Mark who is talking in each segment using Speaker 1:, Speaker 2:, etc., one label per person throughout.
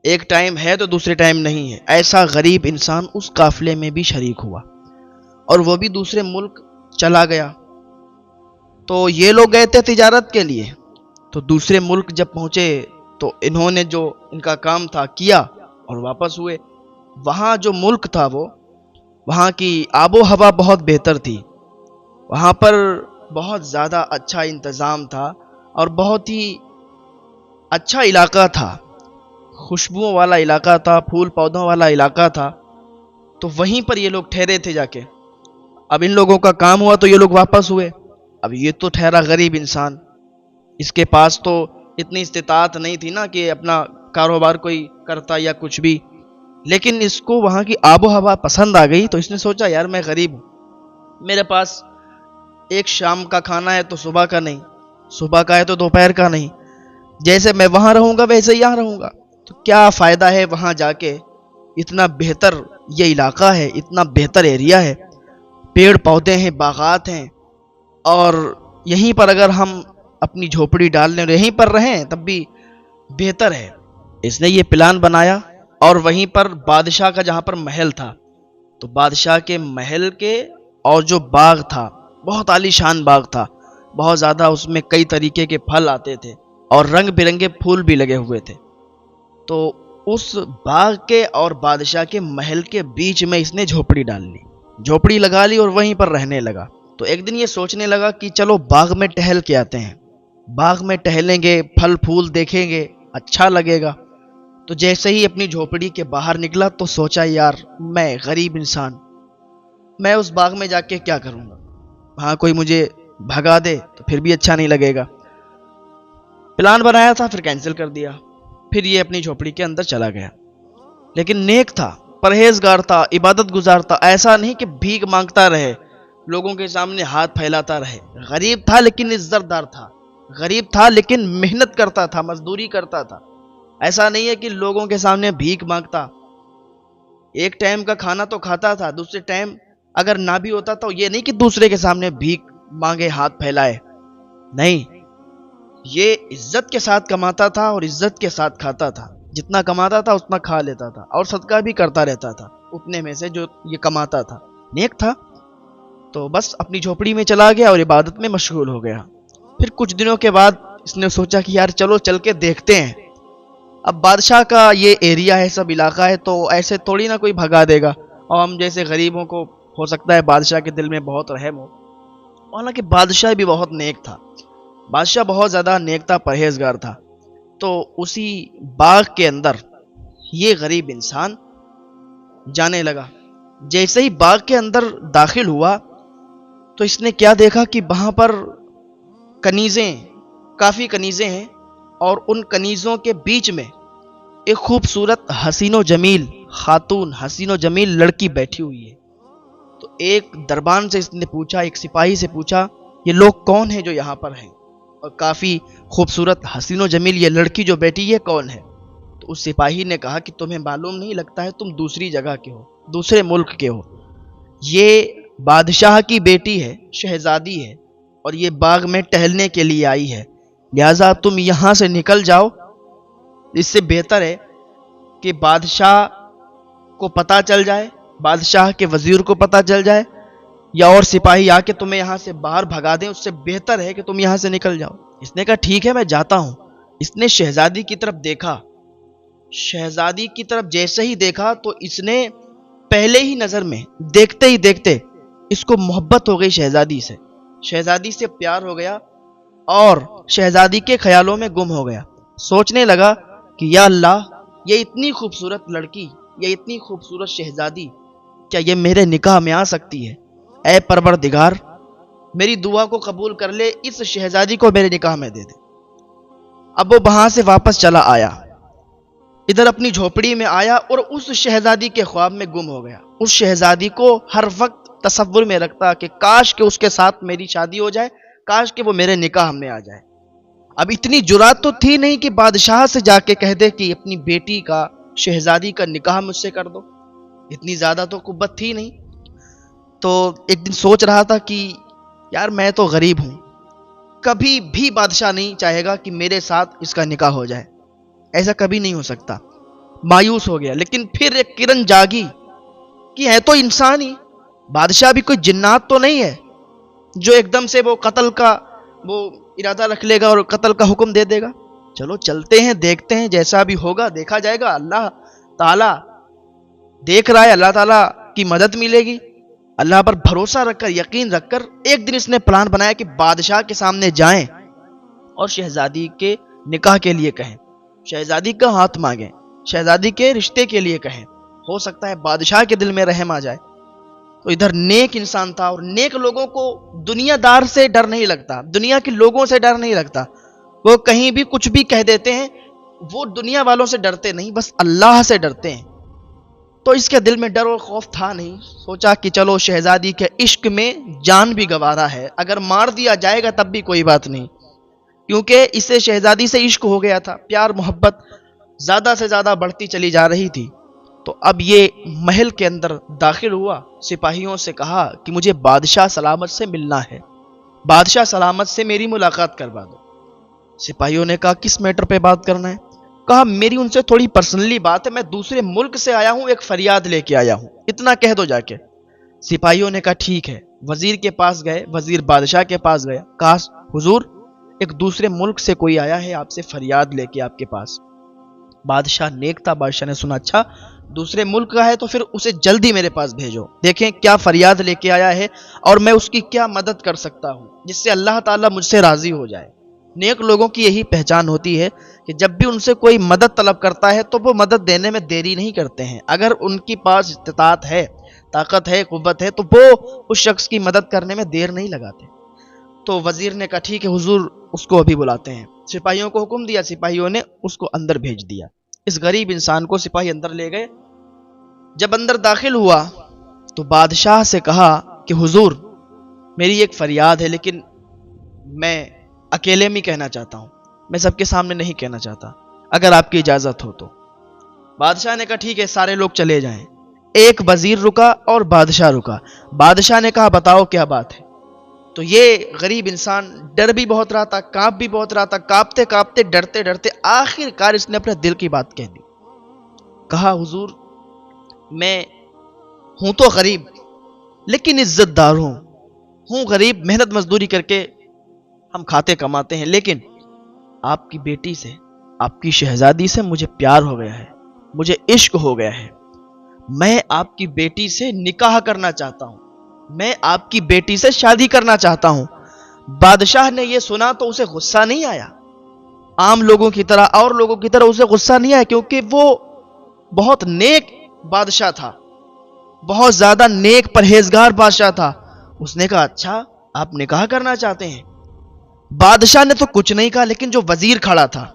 Speaker 1: ایک ٹائم ہے تو دوسرے ٹائم نہیں ہے۔ ایسا غریب انسان اس قافلے میں بھی شریک ہوا، اور وہ بھی دوسرے ملک چلا گیا۔ تو یہ لوگ گئے تھے تجارت کے لیے، تو دوسرے ملک جب پہنچے تو انہوں نے جو ان کا کام تھا کیا اور واپس ہوئے۔ وہاں جو ملک تھا وہاں کی آب و ہوا بہت بہتر تھی، وہاں پر بہت زیادہ اچھا انتظام تھا اور بہت ہی اچھا علاقہ تھا، خوشبوؤں والا علاقہ تھا، پھول پودوں والا علاقہ تھا۔ تو وہیں پر یہ لوگ ٹھہرے تھے جا کے۔ اب ان لوگوں کا کام ہوا تو یہ لوگ واپس ہوئے۔ اب یہ تو ٹھہرا غریب انسان، اس کے پاس تو اتنی استطاعت نہیں تھی نا کہ اپنا کاروبار کوئی کرتا یا کچھ بھی، لیکن اس کو وہاں کی آب و ہوا پسند آ گئی۔ تو اس نے سوچا یار میں غریب ہوں، میرے پاس ایک شام کا کھانا ہے تو صبح کا نہیں، صبح کا ہے تو دوپہر کا نہیں، جیسے میں وہاں رہوں گا ویسے یہاں رہوں گا، تو کیا فائدہ ہے وہاں جا کے؟ اتنا بہتر یہ علاقہ ہے، اتنا بہتر ایریا ہے، پیڑ پودے ہیں، باغات ہیں، اور یہیں پر اگر ہم اپنی جھوپڑی ڈال لیں اور یہیں پر رہیں تب بھی بہتر ہے۔ اس نے یہ پلان بنایا، اور وہیں پر بادشاہ کا جہاں پر محل تھا، تو بادشاہ کے محل کے اور جو باغ تھا بہت عالی شان باغ تھا، بہت زیادہ اس میں کئی طریقے کے پھل آتے تھے اور رنگ برنگے پھول بھی لگے ہوئے تھے۔ تو اس باغ کے اور بادشاہ کے محل کے بیچ میں اس نے جھوپڑی ڈال لی، جھوپڑی لگا لی اور وہیں پر رہنے لگا۔ تو ایک دن یہ سوچنے لگا کہ چلو باغ میں ٹہل کے آتے ہیں، باغ میں ٹہلیں گے، پھل پھول دیکھیں گے، اچھا لگے گا۔ تو جیسے ہی اپنی جھوپڑی کے باہر نکلا تو سوچا یار میں غریب انسان، میں اس باغ میں جا کے کیا کروں گا؟ وہاں کوئی مجھے بھگا دے تو پھر بھی اچھا نہیں لگے گا۔ پلان بنایا تھا پھر کینسل کر دیا، پھر یہ اپنی جھوپڑی کے اندر چلا گیا۔ لیکن نیک تھا، پرہیزگار تھا، عبادت گزار تھا، ایسا نہیں کہ بھیک مانگتا رہے، لوگوں کے سامنے ہاتھ پھیلاتا رہے۔ غریب تھا لیکن عزت دار تھا، غریب تھا لیکن محنت کرتا تھا، مزدوری کرتا تھا۔ ایسا نہیں ہے کہ لوگوں کے سامنے بھیک مانگتا، ایک ٹائم کا کھانا تو کھاتا تھا، دوسرے ٹائم اگر نہ بھی ہوتا تو یہ نہیں کہ دوسرے کے سامنے بھیک مانگے، ہاتھ پھیلائے، نہیں، یہ عزت کے ساتھ کماتا تھا اور عزت کے ساتھ کھاتا تھا، جتنا کماتا تھا اتنا کھا لیتا تھا اور صدقہ بھی کرتا رہتا تھا اتنے میں سے جو یہ کماتا تھا، نیک تھا۔ تو بس اپنی جھوپڑی میں چلا گیا اور عبادت میں مشغول ہو گیا۔ پھر کچھ دنوں کے بعد اس نے سوچا کہ یار چلو چل کے دیکھتے ہیں، اب بادشاہ کا یہ ایریا ہے، سب علاقہ ہے، تو ایسے تھوڑی نہ کوئی بھگا دے گا، اور ہم جیسے غریبوں کو ہو سکتا ہے بادشاہ کے دل میں بہت رحم ہو۔ حالانکہ بادشاہ بھی بہت نیک تھا، بادشاہ بہت زیادہ نیک تھا، پرہیزگار تھا۔ تو اسی باغ کے اندر یہ غریب انسان جانے لگا۔ جیسے ہی باغ کے اندر داخل ہوا تو اس نے کیا دیکھا کہ وہاں پر کنیزیں، کافی کنیزیں ہیں، اور ان کنیزوں کے بیچ میں ایک خوبصورت حسین و جمیل خاتون، حسین و جمیل لڑکی بیٹھی ہوئی ہے۔ تو ایک دربان سے اس نے پوچھا، ایک سپاہی سے پوچھا، یہ لوگ کون ہیں جو یہاں پر ہیں، اور کافی خوبصورت حسین و جمیل یہ لڑکی جو بیٹھی ہے کون ہے؟ تو اس سپاہی نے کہا کہ تمہیں معلوم نہیں لگتا ہے، تم دوسری جگہ کے ہو، دوسرے ملک کے ہو، یہ بادشاہ کی بیٹی ہے، شہزادی ہے، اور یہ باغ میں ٹہلنے کے لیے آئی ہے، لہذا تم یہاں سے نکل جاؤ، اس سے بہتر ہے کہ بادشاہ کو پتہ چل جائے، بادشاہ کے وزیر کو پتہ چل جائے، یا اور سپاہی آ کے تمہیں یہاں سے باہر بھگا دیں، اس سے بہتر ہے کہ تم یہاں سے نکل جاؤ۔ اس نے کہا ٹھیک ہے میں جاتا ہوں۔ اس نے شہزادی کی طرف دیکھا، شہزادی کی طرف جیسے ہی دیکھا تو اس نے پہلے ہی نظر میں دیکھتے ہی دیکھتے اس کو محبت ہو گئی، شہزادی سے پیار ہو گیا، اور شہزادی کے خیالوں میں گم ہو گیا۔ سوچنے لگا کہ یا اللہ، یہ اتنی خوبصورت لڑکی، یہ اتنی خوبصورت شہزادی، کیا یہ میرے نکاح میں آ سکتی ہے؟ اے پروردگار، میری دعا کو قبول کر لے، اس شہزادی کو میرے نکاح میں دے دے۔ اب وہ وہاں سے واپس چلا آیا، ادھر اپنی جھوپڑی میں آیا اور اس شہزادی کے خواب میں گم ہو گیا۔ اس شہزادی کو ہر وقت تصور میں رکھتا کہ کاش کہ اس کے ساتھ میری شادی ہو جائے، کاش کہ وہ میرے نکاح میں آ جائے۔ اب اتنی جرات تو تھی نہیں کہ بادشاہ سے جا کے کہہ دے کہ اپنی بیٹی کا، شہزادی کا نکاح مجھ سے کر دو، اتنی زیادہ تو قوت تھی نہیں۔ تو ایک دن سوچ رہا تھا کہ یار میں تو غریب ہوں، کبھی بھی بادشاہ نہیں چاہے گا کہ میرے ساتھ اس کا نکاح ہو جائے، ایسا کبھی نہیں ہو سکتا۔ مایوس ہو گیا، لیکن پھر ایک کرن جاگی کہ ہے تو انسان ہی، بادشاہ بھی کوئی جنات تو نہیں ہے جو ایک دم سے وہ قتل کا وہ ارادہ رکھ لے گا اور قتل کا حکم دے دے گا۔ چلو چلتے ہیں، دیکھتے ہیں، جیسا بھی ہوگا دیکھا جائے گا، اللہ تعالیٰ دیکھ رہا ہے، اللہ تعالیٰ کی مدد ملے گی۔ اللہ پر بھروسہ رکھ کر، یقین رکھ کر ایک دن اس نے پلان بنایا کہ بادشاہ کے سامنے جائیں اور شہزادی کے نکاح کے لیے کہیں، شہزادی کا ہاتھ مانگیں، شہزادی کے رشتے کے لیے کہیں، ہو سکتا ہے بادشاہ کے دل میں رحم آ جائے۔ تو ادھر نیک انسان تھا، اور نیک لوگوں کو دنیا دار سے ڈر نہیں لگتا، دنیا کے لوگوں سے ڈر نہیں لگتا، وہ کہیں بھی کچھ بھی کہہ دیتے ہیں، وہ دنیا والوں سے ڈرتے نہیں، بس اللہ سے ڈرتے ہیں۔ تو اس کے دل میں ڈر اور خوف تھا نہیں، سوچا کہ چلو شہزادی کے عشق میں جان بھی گوارا ہے، اگر مار دیا جائے گا تب بھی کوئی بات نہیں، کیونکہ اسے شہزادی سے عشق ہو گیا تھا، پیار محبت زیادہ سے زیادہ بڑھتی چلی جا رہی تھی۔ تو اب یہ محل کے اندر داخل ہوا، سپاہیوں سے کہا کہ مجھے بادشاہ سلامت سے ملنا ہے، بادشاہ سلامت سے میری ملاقات کروا دو۔ سپاہیوں نے کہا کس میٹر پہ بات کرنا ہے؟ کہا میری ان سے تھوڑی پرسنلی بات ہے، میں دوسرے ملک سے آیا ہوں، ایک فریاد لے کے آیا ہوں، اتنا کہہ دو جا کے۔ سپاہیوں نے کہا ٹھیک ہے، وزیر کے پاس گئے، وزیر بادشاہ کے پاس گیا، کہا حضور ایک دوسرے ملک سے کوئی آیا ہے آپ سے فریاد لے کے آپ کے پاس۔ بادشاہ نیک تھا، بادشاہ نے سنا اچھا دوسرے ملک کا ہے تو پھر اسے جلدی میرے پاس بھیجو، دیکھیں کیا فریاد لے کے آیا ہے اور میں اس کی کیا مدد کر سکتا ہوں جس سے اللہ تعالیٰ مجھ سے راضی ہو جائے۔ نیک لوگوں کی یہی پہچان ہوتی ہے کہ جب بھی ان سے کوئی مدد طلب کرتا ہے تو وہ مدد دینے میں دیری نہیں کرتے ہیں، اگر ان کی پاس استطاعت ہے، طاقت ہے، قوت ہے، تو وہ اس شخص کی مدد کرنے میں دیر نہیں لگاتے۔ تو وزیر نے کہا ٹھیک ہے حضور، اس کو ابھی بلاتے ہیں۔ سپاہیوں کو حکم دیا، سپاہیوں نے اس کو اندر بھیج دیا۔ اس غریب انسان کو سپاہی اندر لے گئے۔ جب اندر داخل ہوا تو بادشاہ سے کہا کہ حضور میری ایک فریاد ہے، لیکن میں اکیلے میں کہنا چاہتا ہوں، میں سب کے سامنے نہیں کہنا چاہتا، اگر آپ کی اجازت ہو تو۔ بادشاہ نے کہا ٹھیک ہے، سارے لوگ چلے جائیں۔ ایک وزیر رکا اور بادشاہ رکا۔ بادشاہ نے کہا بتاؤ کیا بات ہے؟ تو یہ غریب انسان ڈر بھی بہت رہا تھا، کانپ بھی بہت رہا تھا، کانپتے کانپتے ڈرتے ڈرتے آخر کار اس نے اپنے دل کی بات کہہ دی۔ کہا حضور میں ہوں تو غریب لیکن عزت دار ہوں غریب، محنت مزدوری کر کے ہم کھاتے کماتے ہیں، لیکن آپ کی بیٹی سے، آپ کی شہزادی سے مجھے پیار ہو گیا ہے، مجھے عشق ہو گیا ہے، میں آپ کی بیٹی سے نکاح کرنا چاہتا ہوں، میں آپ کی بیٹی سے شادی کرنا چاہتا ہوں۔ بادشاہ نے یہ سنا تو اسے غصہ نہیں آیا، عام لوگوں کی طرح اور لوگوں کی طرح اسے غصہ نہیں آیا، کیونکہ وہ بہت نیک بادشاہ تھا، بہت زیادہ نیک پرہیزگار بادشاہ تھا۔ اس نے کہا اچھا آپ نکاح کرنا چاہتے ہیں؟ بادشاہ نے تو کچھ نہیں کہا، لیکن جو وزیر کھڑا تھا،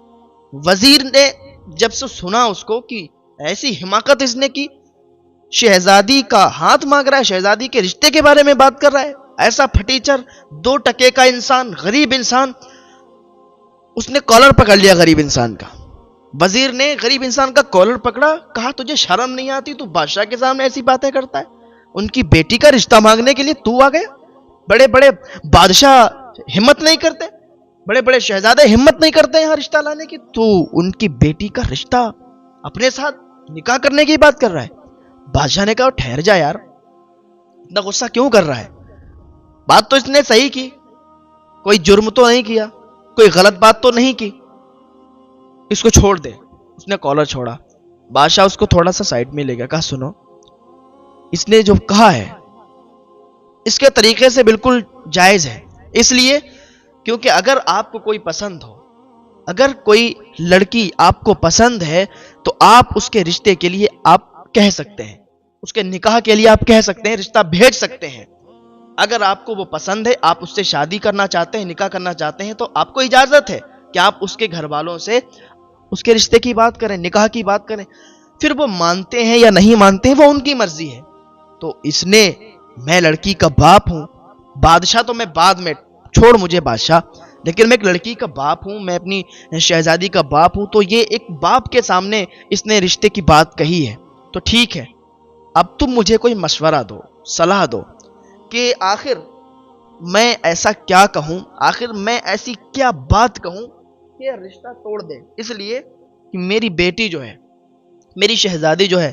Speaker 1: وزیر نے جب سے سنا اس کو کہ ایسی حماقت اس نے کی، شہزادی کا ہاتھ مانگ رہا ہے، شہزادی کے رشتے کے بارے میں بات کر رہا ہے، ایسا پھٹیچر، 2 ٹکے کا انسان، غریب انسان، اس نے کالر پکڑ لیا غریب انسان کا۔ وزیر نے غریب انسان کا کالر پکڑا، کہا تجھے شرم نہیں آتی؟ تو بادشاہ کے سامنے ایسی باتیں کرتا ہے، ان کی بیٹی کا رشتہ مانگنے کے لیے تو آ گیا؟ بڑے بڑے بادشاہ ہمت نہیں کرتے، بڑے بڑے شہزادے ہمت نہیں کرتے یہاں رشتہ لانے کی، تو ان کی بیٹی کا رشتہ اپنے ساتھ نکاح کرنے کی بات کر رہا ہے۔ بادشاہ نے کہا ٹھہر جا یار، اتنا غصہ کیوں کر رہا ہے؟ بات تو اس نے صحیح کی، کوئی جرم تو نہیں کیا، کوئی غلط بات تو نہیں کی، اس کو چھوڑ دے۔ اس نے کالر چھوڑا، بادشاہ اس کو تھوڑا سا سائڈ میں لے گیا، کہا سنو اس نے جو کہا ہے اس کے طریقے سے بالکل جائز ہے، اس لیے کیونکہ اگر آپ کو کوئی پسند ہو، اگر کوئی لڑکی آپ کو پسند ہے تو آپ اس کے رشتے کے لیے آپ کہہ سکتے ہیں، اس کے نکاح کے لیے آپ کہہ سکتے ہیں، رشتہ بھیج سکتے ہیں۔ اگر آپ کو وہ پسند ہے، آپ اس سے شادی کرنا چاہتے ہیں، نکاح کرنا چاہتے ہیں، تو آپ کو اجازت ہے کہ آپ اس کے گھر والوں سے اس کے رشتے کی بات کریں، نکاح کی بات کریں۔ پھر وہ مانتے ہیں یا نہیں مانتے ہیں وہ ان کی مرضی ہے۔ تو اس نے، میں لڑکی کا باپ ہوں، بادشاہ تو میں بعد میں چھوڑ مجھے بادشاہ، لیکن میں ایک لڑکی کا باپ ہوں، میں اپنی شہزادی کا باپ ہوں، تو یہ ایک باپ کے سامنے اس نے رشتے کی بات کہی ہے، تو ٹھیک ہے اب تم مجھے کوئی مشورہ دو، صلاح دو کہ آخر میں ایسا کیا کہوں، آخر میں ایسی کیا بات کہوں کہ رشتہ توڑ دے، اس لیے کہ میری بیٹی جو ہے میری شہزادی جو ہے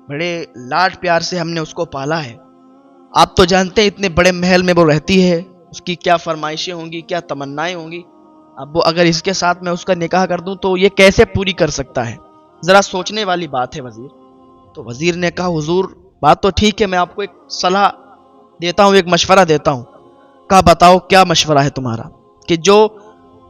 Speaker 1: بڑے لاڈ پیار سے ہم نے اس کو پالا ہے. آپ تو جانتے ہیں اتنے بڑے محل میں وہ رہتی ہے, اس کی کیا فرمائشیں ہوں گی, کیا تمنائیں ہوں گی. اب وہ اگر اس کے ساتھ میں اس کا نکاح کر دوں تو یہ کیسے پوری کر سکتا ہے؟ ذرا سوچنے والی بات ہے وزیر. تو وزیر نے کہا حضور بات تو ٹھیک ہے, میں آپ کو ایک صلاح دیتا ہوں, ایک مشورہ دیتا ہوں. کہا بتاؤ کیا مشورہ ہے تمہارا؟ کہ جو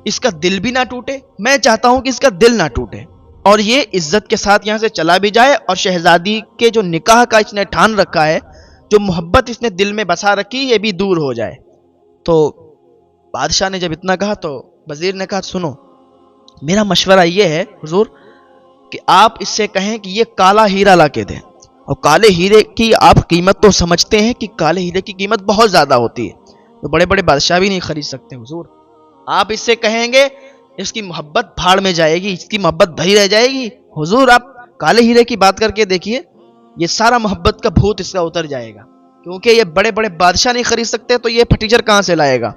Speaker 1: اس کا دل بھی نہ ٹوٹے, میں چاہتا ہوں کہ اس کا دل نہ ٹوٹے اور یہ عزت کے ساتھ یہاں سے چلا بھی جائے, اور شہزادی کے جو نکاح کا اس نے ٹھان رکھا ہے, جو محبت اس نے دل میں بسا رکھی, یہ بھی دور ہو جائے. تو بادشاہ نے جب اتنا کہا تو وزیر نے کہا سنو, میرا مشورہ یہ ہے حضور کہ آپ اس سے کہیں کہ یہ کالا ہیرا لا کے دیں. اور کالے ہیرے کی آپ قیمت تو سمجھتے ہیں کہ کالے ہیرے کی قیمت بہت زیادہ ہوتی ہے, تو بڑے بڑے بادشاہ بھی نہیں خرید سکتے حضور. آپ اس سے کہیں گے اس کی محبت بھاڑ میں جائے گی, اس کی محبت بھری رہ جائے گی. حضور آپ کالے ہیرے کی بات کر کے دیکھیے, یہ سارا محبت کا بھوت اس کا اتر جائے گا, کیونکہ یہ بڑے بڑے بادشاہ نہیں خرید سکتے, تو یہ پھٹیچر کہاں سے لائے گا؟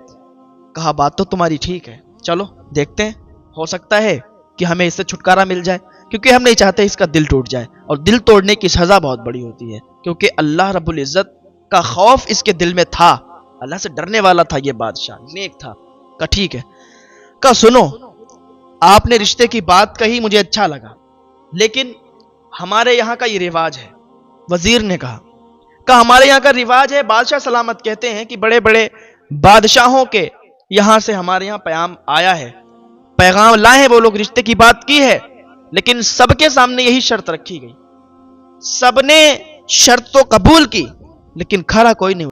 Speaker 1: کہا بات تو تمہاری ٹھیک ہے, چلو دیکھتے ہیں, ہو سکتا ہے کہ ہمیں اس سے چھٹکارا مل جائے, کیونکہ ہم نہیں چاہتے اس کا دل ٹوٹ جائے, اور دل توڑنے کی سزا بہت بڑی ہوتی ہے, کیونکہ اللہ رب العزت کا خوف اس کے دل میں تھا, اللہ سے ڈرنے والا تھا, یہ بادشاہ نیک تھا. کہا ٹھیک ہے. کہا سنو, آپ نے رشتے کی بات کہی, مجھے اچھا لگا, لیکن ہمارے یہاں کا یہ رواج ہے. وزیر نے کہا ہمارے یہاں کا رواج ہے, بادشاہ سلامت کہتے ہیں کہ بڑے بڑے بادشاہوں کے یہاں سے ہمارے یہاں پیغام آیا ہے, پیغام لائے ہیں وہ لوگ, رشتے کی بات کی ہے, لیکن سب کے سامنے یہی شرط رکھی گئی. سب نے شرط تو قبول کی, لیکن کھڑا کوئی نہیں.